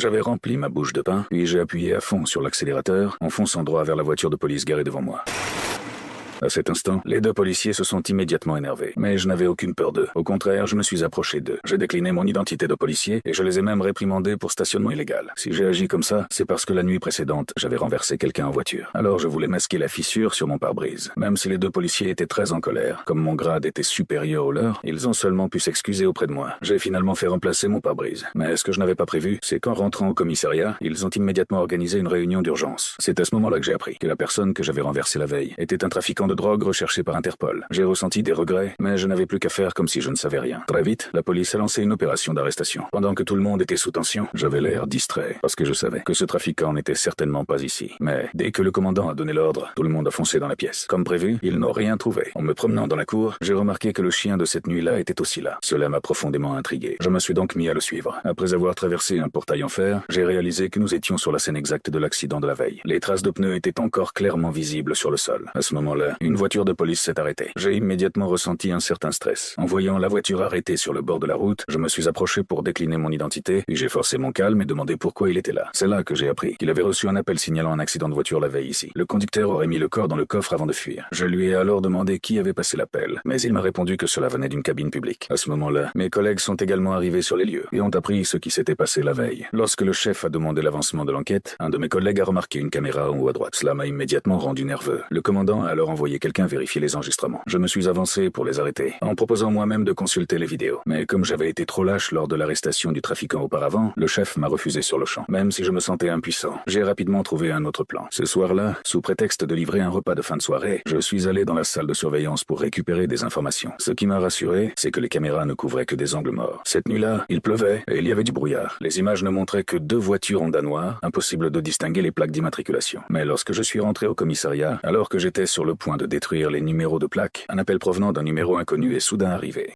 J'avais rempli ma bouche de pain, puis j'ai appuyé à fond sur l'accélérateur, en fonçant droit vers la voiture de police garée devant moi. À cet instant, les deux policiers se sont immédiatement énervés. Mais je n'avais aucune peur d'eux. Au contraire, je me suis approché d'eux. J'ai décliné mon identité de policier et je les ai même réprimandés pour stationnement illégal. Si j'ai agi comme ça, c'est parce que la nuit précédente, j'avais renversé quelqu'un en voiture. Alors je voulais masquer la fissure sur mon pare-brise. Même si les deux policiers étaient très en colère, comme mon grade était supérieur au leur, ils ont seulement pu s'excuser auprès de moi. J'ai finalement fait remplacer mon pare-brise. Mais ce que je n'avais pas prévu, c'est qu'en rentrant au commissariat, ils ont immédiatement organisé une réunion d'urgence. C'est à ce moment-là que j'ai appris que la personne que j'avais renversée la veille était un trafiquant de drogue recherché par Interpol. J'ai ressenti des regrets, mais je n'avais plus qu'à faire comme si je ne savais rien. Très vite, la police a lancé une opération d'arrestation. Pendant que tout le monde était sous tension, j'avais l'air distrait, parce que je savais que ce trafiquant n'était certainement pas ici. Mais dès que le commandant a donné l'ordre, tout le monde a foncé dans la pièce. Comme prévu, ils n'ont rien trouvé. En me promenant dans la cour, j'ai remarqué que le chien de cette nuit-là était aussi là. Cela m'a profondément intrigué. Je me suis donc mis à le suivre. Après avoir traversé un portail en fer, j'ai réalisé que nous étions sur la scène exacte de l'accident de la veille. Les traces de pneus étaient encore clairement visibles sur le sol. À ce moment-là, une voiture de police s'est arrêtée. J'ai immédiatement ressenti un certain stress. En voyant la voiture arrêtée sur le bord de la route, je me suis approché pour décliner mon identité, puis j'ai forcé mon calme et demandé pourquoi il était là. C'est là que j'ai appris qu'il avait reçu un appel signalant un accident de voiture la veille ici. Le conducteur aurait mis le corps dans le coffre avant de fuir. Je lui ai alors demandé qui avait passé l'appel, mais il m'a répondu que cela venait d'une cabine publique. À ce moment-là, mes collègues sont également arrivés sur les lieux et ont appris ce qui s'était passé la veille. Lorsque le chef a demandé l'avancement de l'enquête, un de mes collègues a remarqué une caméra en haut à droite. Cela m'a immédiatement rendu nerveux. Le commandant a alors envoyé quelqu'un vérifier les enregistrements. Je me suis avancé pour les arrêter, en proposant moi-même de consulter les vidéos. Mais comme j'avais été trop lâche lors de l'arrestation du trafiquant auparavant, le chef m'a refusé sur le champ. Même si je me sentais impuissant, j'ai rapidement trouvé un autre plan. Ce soir-là, sous prétexte de livrer un repas de fin de soirée, je suis allé dans la salle de surveillance pour récupérer des informations. Ce qui m'a rassuré, c'est que les caméras ne couvraient que des angles morts. Cette nuit-là, il pleuvait et il y avait du brouillard. Les images ne montraient que deux voitures Honda noires, impossible de distinguer les plaques d'immatriculation. Mais lorsque je suis rentré au commissariat, alors que j'étais sur le point de détruire les numéros de plaques, un appel provenant d'un numéro inconnu est soudain arrivé.